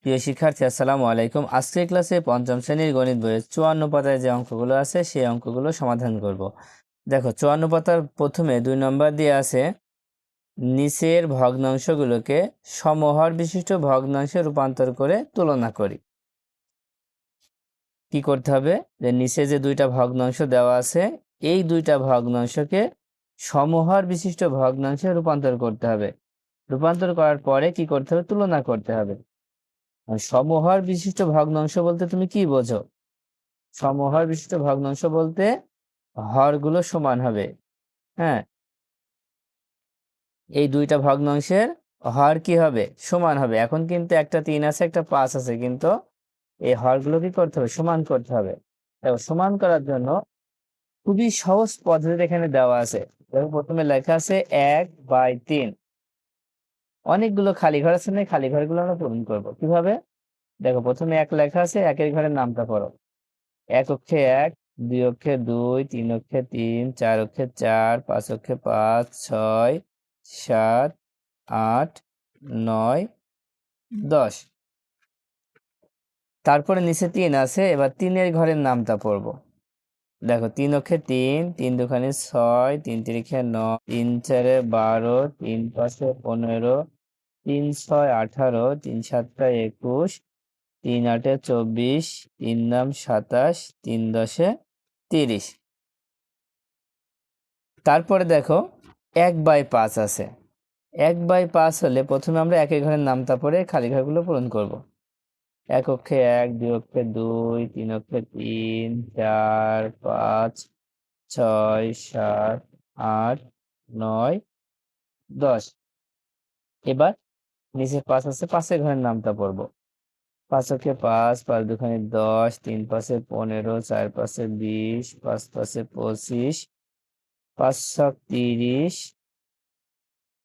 প্রিয় শিক্ষার্থী, আসসালামু আলাইকুম। আজকের ক্লাসে পঞ্চম শ্রেণীর গণিত বইয়ের 54 পাতায় যে অঙ্কগুলো আছে সেই অঙ্কগুলো সমাধান করব। দেখো, 54 পাতার প্রথমে 2 নম্বর দিয়ে আছে নিচের ভগ্নাংশগুলোকে সমহর বিশিষ্ট ভগ্নাংশে রূপান্তর করে তুলনা করি। কি করতে হবে? যে নিচে যে দুইটা ভগ্নাংশ দেওয়া আছে এই দুইটা ভগ্নাংশকে সমহর বিশিষ্ট ভগ্নাংশে রূপান্তর করতে হবে। রূপান্তর করার পরে কি করতে হবে? তুলনা করতে হবে। সমহর বিশিষ্ট ভগ্নাংশ বলতে তুমি কি বোঝো? সমহর বিশিষ্ট ভগ্নাংশ বলতে হরগুলো সমান হবে। হ্যাঁ, এই দুইটা ভগ্নাংশের হর কি হবে? সমান হবে। এখন কিন্তু একটা 3 আছে, একটা 5 আছে, কিন্তু এই হরগুলো কি করতে হবে? সমান করতে হবে। দেখো, সমান করার জন্য খুবই সহজ পদ্ধতি এখানে দেওয়া আছে। দেখো, প্রথমে লেখা আছে 1/3। অনেকগুলো খালি ঘর আছে না, খালি ঘরগুলো আমরা পূরণ করবো কিভাবে? দেখো, প্রথমে 1 লেখা আছে, 1-এর ঘরের নামটা পড়ো। 1 অক্ষে 1, 2 অক্ষে 2, 3 অক্ষে 3, 4 অক্ষে 4, 5 অক্ষে 5, 6, 7, 8, 9, 10। তারপরে নিচে 3 আছে, এবার 3-এর ঘরের নামটা পড়বো। দেখো, 3 অক্ষে 3, 3 দুখানে 6, 3 তিরিখে 9, 3 4-এ 12, 3 5-এ 15, 3 6 18, 3 7-টা 21, 3 8-এ 24, 3 9 27, 3 10-এ 30। তারপরে দেখো 1/5 আছে। 1/5 হলে প্রথমে আমরা একের ঘরের নামটা পড়ে খালি ঘরগুলো পূরণ করব। 1 অক্ষে 1, 2 অক্ষে 2, 3 অক্ষে 3, 4 5 6 7 8 9 10। এবার নিচে 5 আছে, 5-এর ঘরের নামটা পড়ব। 5 অক্ষে 5, 5 দুখানে 10, 3 5-এ 15, 4 5-এ 20, 5 5-এ 25, 5 7 30,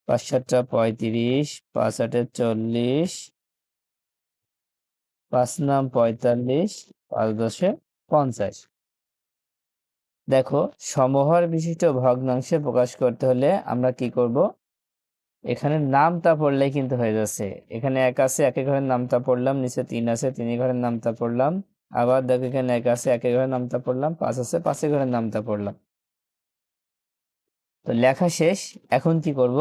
5 7-টা 35, 5 8-এ 40, 5 9 45, 5 10-এ 50। দেখো, সমহর বিশিষ্ট ভগ্নাংশে প্রকাশ করতে হলে আমরা কি করব? এখানে নামটা পড়লে কিন্তু হয়ে যাচ্ছে। এখানে 1 আছে, 1-এর ঘরের নামটা পড়লাম। নিচে 3 আছে, 3-এর ঘরের নামটা পড়লাম। আবার দেখো, এখানে 1 আছে, 1-এর ঘরের নামটা পড়লাম। 5 আছে, 5-এর ঘরের নামটা পড়লাম। তো লেখা শেষ। এখন কি করব?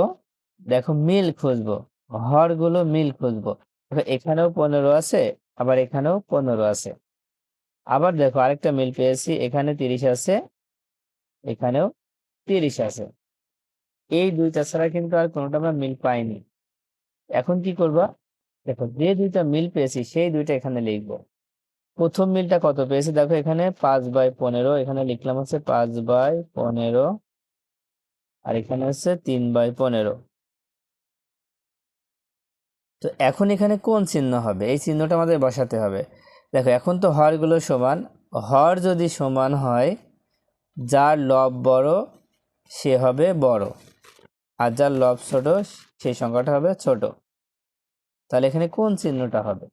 দেখো, মিল খুঁজবো, হরগুলো মিল খুঁজবো। দেখো, এখানেও 15 আছে, আবার এখানেও 15 আছে। আবার দেখো, আরেকটা মিল পেয়েছি, এখানে 30 আছে, এখানেও 30 আছে। এই দুইটা ছাড়া কিন্তু আর কোনোটা আমরা মিল পাইনি। এখন কি করবা? দেখো, যে দুইটা মিল পেয়েছি সেই দুইটা এখানে লিখবো। প্রথম মিলটা কত পেয়েছি? দেখো, এখানে 5/15, এখানে লিখলাম হচ্ছে 5/15, আর এখানে হচ্ছে 3/15। তো এখন এখানে কোন চিহ্ন হবে? এই চিহ্নটা আমাদের বসাতে হবে। দেখো, এখন তো হরগুলো সমান। হর যদি সমান হয়, যার লব বড় সে হবে বড়, আর যার লব ছোট সেই সংখ্যাটা হবে ছোট। তাহলে এখানে কোন চিহ্নটা হবে?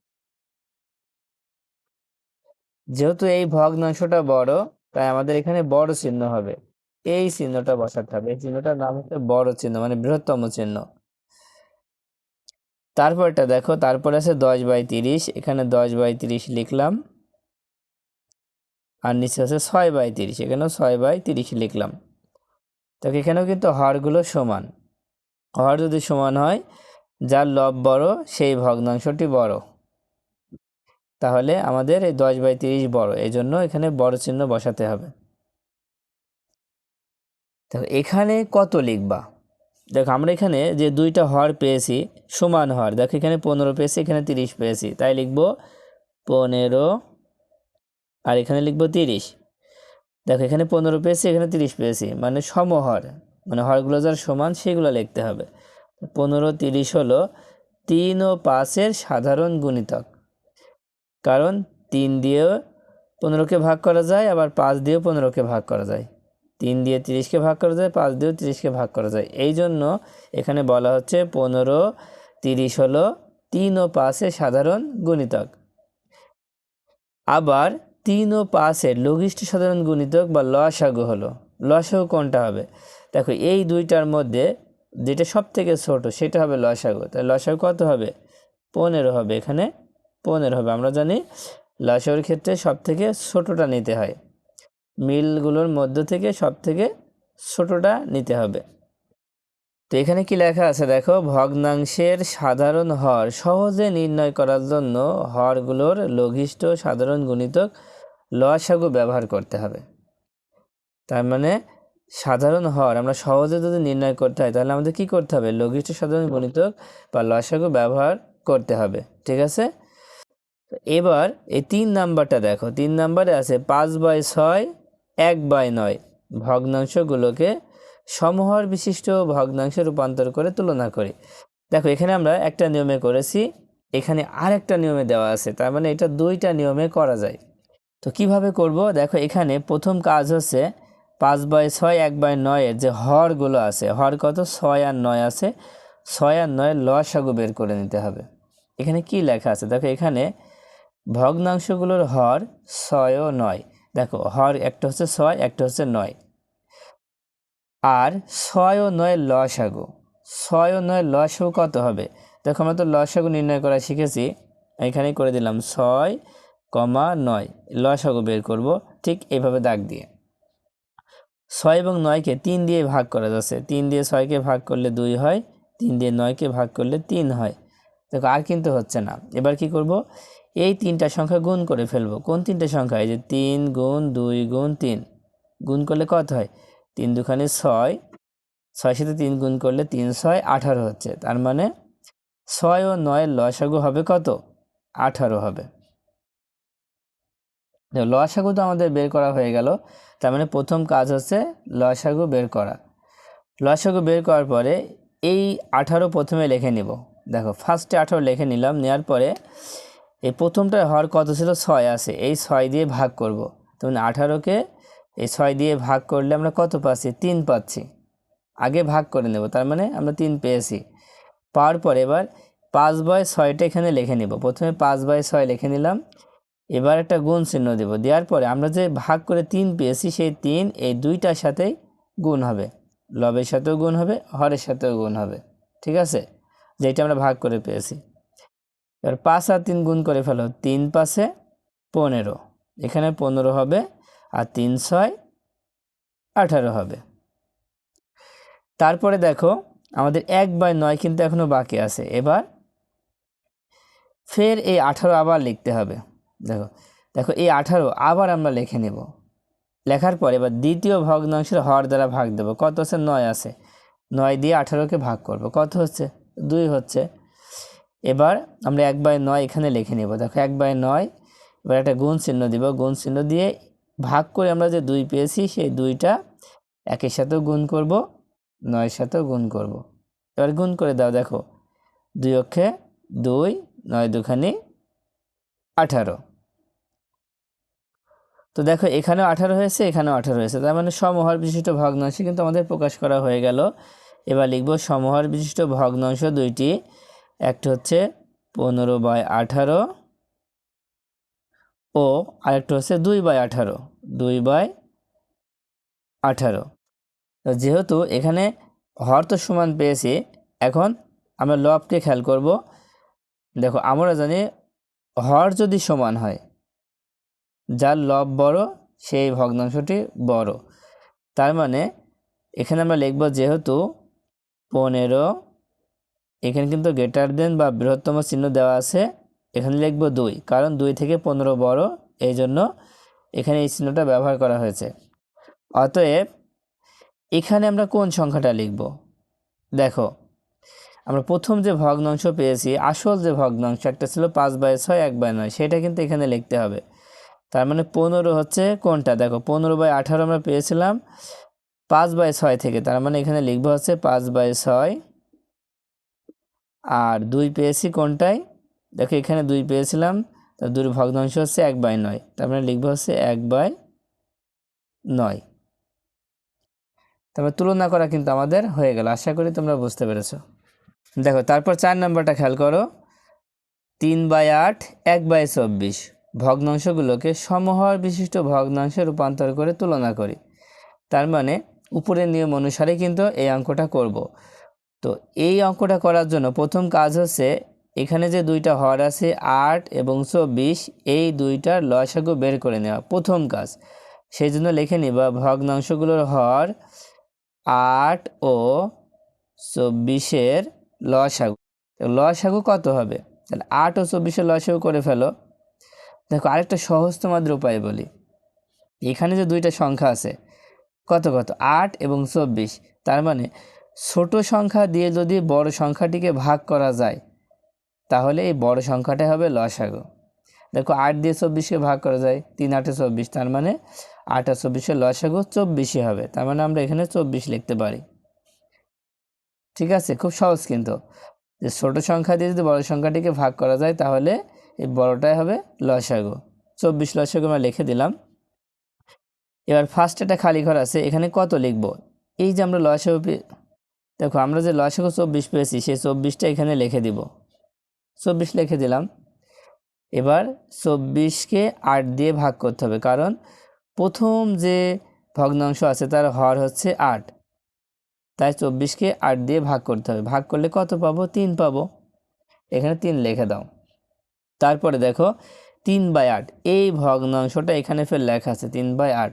যেহেতু এই ভগ্নাংশটা বড়, তাই আমাদের এখানে বড় চিহ্ন হবে। এই চিহ্নটা বসাতে হবে। এই চিহ্নটার নাম হচ্ছে বড় চিহ্ন, মানে বৃহত্তম চিহ্ন। তারপরটা দেখো, তারপরে আছে 10/30, এখানে 10/30 লিখলাম। আর নিচে আছে 6/30, এখানেও 6/30 লিখলাম। তো এখানেও কিন্তু হরগুলো সমান। হর যদি সমান হয়, যার লব বড় সেই ভগ্নাংশটি বড়। তাহলে আমাদের এই 10/30 বড়, এই জন্য এখানে বড় চিহ্ন বসাতে হবে। দেখো, এখানে কত লিখবা? দেখো, আমরা এখানে যে দুইটা হর পেয়েছি সমান হর, দেখো এখানে 15 পেয়েছি, এখানে 30 পেয়েছি, তাই লিখবো 15, আর এখানে লিখবো 30। দেখো, এখানে 15 পেয়েছি, এখানে 30 পেয়েছি, মানে সমহর, মানে হরগুলো যার সমান সেগুলো লিখতে হবে। 15 30 হলো 3 ও 5-এর সাধারণ গুণিতক। কারণ 3 দিয়েও 15-কে ভাগ করা যায়, আবার 5 দিয়েও 15-কে ভাগ করা যায়। 3 দিয়ে 30-কে ভাগ করা যায়, 5 দিয়েও 30-কে ভাগ করা যায়। এই জন্য এখানে বলা হচ্ছে 15 30 হলো 3 ও 5-এর সাধারণ গুণিতক। আবার 3 ও 5-এর লঘিষ্ঠ সাধারণ গুণিতক বা লসাগু হলো। লসাগু কোনটা হবে? দেখো, এই দুইটার মধ্যে যেটা সব থেকে ছোট সেটা হবে লসাগু। তাই লসাগু কত হবে? 15 হবে। এখানে 15 হবে। আমরা জানি লসাগুর ক্ষেত্রে সব থেকে ছোটোটা নিতে হয়, মিলগুলোর মধ্য থেকে সব থেকে ছোটোটা নিতে হবে। তো এখানে কি লেখা আছে দেখো, ভগ্নাংশের সাধারণ হর সহজে নির্ণয় করার জন্য হরগুলোর লঘিষ্ঠ সাধারণ গুণিতক লসাগু ব্যবহার করতে হবে। তার মানে সাধারণ হর আমরা সহজে যদি নির্ণয় করতে হয় তাহলে আমাদের কি করতে হবে, লঘিষ্ঠ সাধারণ গুণিতক বা লসাগু ব্যবহার করতে হবে। ঠিক আছে, এবার এই 3 নাম্বারটা দেখো, 3 নাম্বারে আছে 5/6 1/9 ভগ্নাংশগুলোকে সমহর বিশিষ্ট ভগ্নাংশে রূপান্তর করে তুলনা করি। দেখো এখানে আমরা একটা নিয়মে করেছি, এখানে আরেকটা নিয়মে দেওয়া আছে, তার মানে এটা দুইটা নিয়মে করা যায়। তো কিভাবে করব, দেখো এখানে প্রথম কাজ হচ্ছে 5/6 1/9 এর যে হরগুলো আছে, হর কত 6 আর 9 আছে, 6 আর 9 লসাগু বের করে নিতে হবে। এখানে কি লেখা আছে দেখো, এখানে ভগ্নাংশগুলোর হর 6 ও 9, দেখো হর একটা হচ্ছে 6 একটা হচ্ছে 9, আর 6 ও 9 লসাগু, 6 ও 9 লসাগু কত হবে, দেখো আমরা তো লসাগু নির্ণয় করা শিখেছি, এখানেই করে দিলাম 6, 9 লসাগু বের করব, ঠিক এইভাবে দাগ দিয়ে। 6 এবং 9কে 3 দিয়ে ভাগ করা যাচ্ছে, 3 দিয়ে 6কে ভাগ করলে 2 হয়, 3 দিয়ে 9কে ভাগ করলে 3 হয়। দেখো আর কিন্তু হচ্ছে না, এবার কি করব, এই 3টা সংখ্যা গুণ করে ফেলবো। কোন 3টে সংখ্যা, এই যে 3 গুণ 2 গুণ 3, গুণ করলে কত হয়, 3 দুখানে 6, 6 সাথে 3 গুণ করলে 3 6 18 হচ্ছে। তার মানে 6 ও 9 লসাগু হবে কত, 18 হবে। লসাগু তো আমাদের বের করা হয়ে গেল, তার মানে প্রথম কাজ হচ্ছে লসাগু বের করা। লসাগু বের করার পরে এই 18 প্রথমে লিখে নিব। দেখো ফার্স্টে 18 লিখে নিলাম, নেওয়ার পরে এই প্রথমটার হর কত ছিল 6 আছে, এই 6 দিয়ে ভাগ করব। তখন 18কে এই 6 দিয়ে ভাগ করলে আমরা কত পাচ্ছি, 3 পাচ্ছি। আগে ভাগ করে নেব, তার মানে আমরা 3 পেয়েছি। পাওয়ার পর এবার 5/6টা এখানে লিখে নিব। প্রথমে 5/6 লিখে নিলাম, এবার একটা গুণ চিহ্ন দেব, দেওয়ার পরে আমরা যে ভাগ করে 3 পেয়েছি সেই 3 এই দুইটার সাথেই গুণ হবে, লবের সাথেও গুণ হবে, হরের সাথেও গুণ হবে। ঠিক আছে, যেটা আমরা ভাগ করে পেয়েছি। এবার 5 আর 3 গুণ করে ফেলো, 3 5 15, এখানে 15 হবে, আর 3 6 18 হবে। তারপরে দেখো আমাদের 1/9 কিন্তু এখনো বাকি আছে, এবার ফের এই 18 আবার লিখতে হবে। দেখো দেখো এই 18 আবার আমরা লিখে নেব, লেখার পরে এবার দ্বিতীয় ভগ্নাংশের হর দ্বারা ভাগ দেব। কত আছে, 9 আছে, 9 দিয়ে 18কে ভাগ করব, কত হচ্ছে, 2 হচ্ছে। এবার আমরা 1/9 এখানে লিখে নেব। দেখো 1/9, এবার একটা গুণ চিহ্ন দিব, গুণ চিহ্ন দিয়ে ভাগ করে আমরা যে 2 পেয়েছি সেই 2টা একের সাথেও গুণ করব, 9 সাথেও গুণ করব। এবার গুণ করে দাও, দেখো 2 অক্ষে 2, 9 দুখানি 18। তো দেখো এখানেও 18 হয়েছে, এখানেও 18 হয়েছে, তার মানে সমহর বিশিষ্ট ভগ্নাংশ কিন্তু আমাদের প্রকাশ করা হয়ে গেল। এবার লিখব সমহর বিশিষ্ট ভগ্নাংশ দুইটি, একটা হচ্ছে 15/18 ও আরেকটা হচ্ছে 2/18, 2/18। তো যেহেতু এখানে হর তো সমান পেয়েছি, এখন আমরা লবকে খেয়াল করব। দেখো আমরা জানি হর যদি সমান হয়, যার লব বড় সেই ভগ্নাংশটি বড়। তার মানে এখানে আমরা লিখব যেহেতু 15, এখানে কিন্তু গ্রেটার দেন বা বৃহত্তম চিহ্ন দেওয়া আছে, এখানে লিখব 2, কারণ 2 থেকে 15 বড়, এই জন্য এখানে এই চিহ্নটা ব্যবহার করা হয়েছে। অতএব এখানে আমরা কোন সংখ্যাটা লিখব, দেখো আমরা প্রথম যে ভগ্নাংশ পেয়েছি, আসল যে ভগ্নাংশ একটা ছিল 5/6 1/9, সেটা কিন্তু এখানে লিখতে হবে। তার মানে 15 হচ্ছে কোনটা, দেখো 15/18 আমরা পেয়েছিলাম 5/6 থেকে, তার মানে এখানে লিখবো হচ্ছে 5/6, আর 2 পেয়েছি কোনটায়, দেখো এখানে 2 পেয়েছিলাম, তার 2 ভগ্নাংশ হচ্ছে 1/9, তার মানে লিখবো হচ্ছে 1/9। তারপর তুলনা করা কিন্তু আমাদের হয়ে গেল, আশা করি তোমরা বুঝতে পেরেছো। দেখো তারপর 4 নম্বরটা খেয়াল করো, 3/8 1/24 ভগ্নাংশগুলোকে সমহর বিশিষ্ট ভগ্নাংশে রূপান্তর করে তুলনা করি। তার মানে উপরের নিয়ম অনুসারে কিন্তু এই অঙ্কটা করব। তো এই অঙ্কটা করার জন্য প্রথম কাজ হচ্ছে এখানে যে দুইটা হর আছে 8 এবং 24, এই দুইটার লসাগু বের করে নেওয়া প্রথম কাজ। সেই জন্য লিখে নিবা ভগ্নাংশগুলোর হর 8 ও 24-এর লসাগু। লসাগু কত হবে? তাহলে 8 ও 24-এর লসাগু করে ফেলো। দেখো আরেকটা সহজতমাত্র উপায় বলি। এখানে যে দুইটা সংখ্যা আছে কত কত 8 এবং 24, তার মানে ছোট সংখ্যা দিয়ে যদি বড় সংখ্যাটিকে ভাগ করা যায় তাহলে এই বড় সংখ্যাটাই হবে লসাগু। দেখো 8 দিয়ে 24-কে ভাগ করা যায়, 3 8 24, তার মানে 8 আর 24-এর লসাগু 24 হবে। তার মানে আমরা এখানে 24 লিখতে পারি। ঠিক আছে, খুব সহজ কিন্তু। যে ছোট সংখ্যা দিয়ে যদি বড় সংখ্যাটিকে ভাগ করা যায় তাহলে এই বড়টাই হবে লসাগু। 24 লসাগু আমরা লিখে দিলাম। এবার ফার্স্ট একটা খালি ঘর আছে, এখানে কত লিখব? এই যে আমরা লসাগু দেখো আমরা যে লসাগু 24 পেয়েছি সেই 24টা এখানে লিখে দিব। 24 লিখে দিলাম। এবার 24-কে 8 দিয়ে ভাগ করতে হবে, কারণ প্রথম যে ভগ্নাংশ আছে তার হর হচ্ছে 8, তাই 24-কে 8 দিয়ে ভাগ করতে হবে। ভাগ করলে কত পাবো? 3 পাবো। এখানে 3 লিখে দাও। তারপরে দেখো 3/8, এই ভগ্নাংশটা এখানে ফের লেখা আছে 3/8,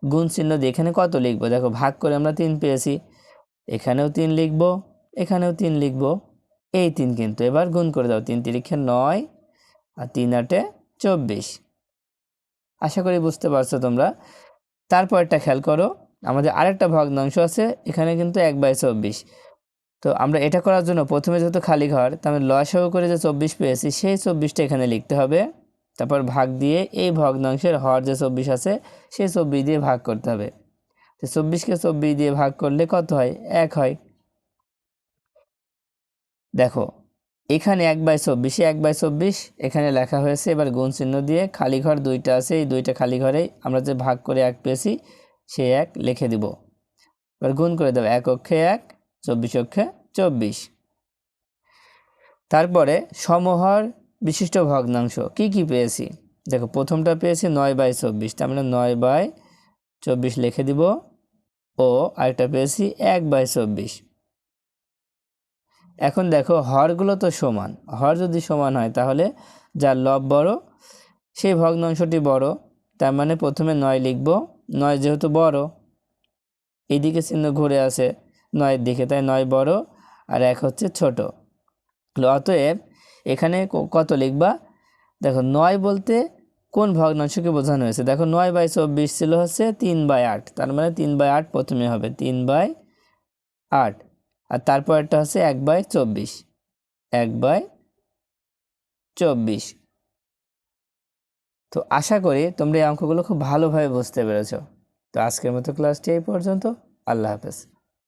গুণ চিহ্ন দিয়ে এখানে কত লিখবো? দেখো ভাগ করে আমরা 3 পেয়েছি, এখানেও 3 লিখব, এখানেও 3 লিখব, এই 3 কিন্তু। এবার গুণ করে দাও, 3 3 9 আর 3 8 24। আশা করি বুঝতে পারছো তোমরা। তারপরটা খেয়াল করো, আমাদের আরেকটা ভগ্নাংশ আছে এখানে কিন্তু 1/24। তো আমরা এটা করার জন্য প্রথমে যেহেতু খালি ঘর, তাহলে লসাগু করে যে 24 পেয়েছি সেই 24টা এখানে লিখতে হবে। তারপর ভাগ দিয়ে এই ভগ্নাংশের হর যে 24 আছে সেই 24 দিয়ে ভাগ করতে হবে। তো 24-কে 24 দিয়ে ভাগ করলে কত হয়? 1 হয়। দেখো এখানে 1/24, 1/24 এখানে লেখা হয়েছে। এবার গুণ চিহ্ন দিয়ে খালি ঘর দুইটা আছে, এই দুইটা খালি ঘরেই আমরা যে ভাগ করে 1 পেয়েছি সেই 1 লিখে দিব। এবার গুণ করে দেবো, 1 অক্ষে 1, 24 অক্ষে 24। তারপরে সমহর বিশিষ্ট ভগ্নাংশ কি কি পেয়েছি? দেখো প্রথমটা পেয়েছি 9/24, তার মানে 9/24 লিখে দিব। ও আরেকটা পেয়েছি 1/24। এখন দেখো হরগুলো তো সমান, হর যদি সমান হয় তাহলে যার লব বড় সেই ভগ্নাংশটি বড়। তার মানে প্রথমে 9 লিখব, 9 যেহেতু বড় এইদিকে চিহ্ন ঘুরে আসে 9-এর দিকে, তাই 9 বড় আর 1 হচ্ছে ছোট। অতএব এখানে কত লিখবা? দেখো 9 বলতে কোন ভগ্নাংশকে বোঝানো হয়েছে? দেখো 9/24 ছিল হচ্ছে 3/8, তার মানে 3/8 প্রথমে হবে, 3/8। আর তারপরটা হচ্ছে 1/24, 1/24। তো আশা করি তোমরা এই অঙ্কগুলো খুব ভালোভাবে বুঝতে পেরেছো। তো আজকের মতো ক্লাসটি এই পর্যন্ত। আল্লাহ হাফেজ।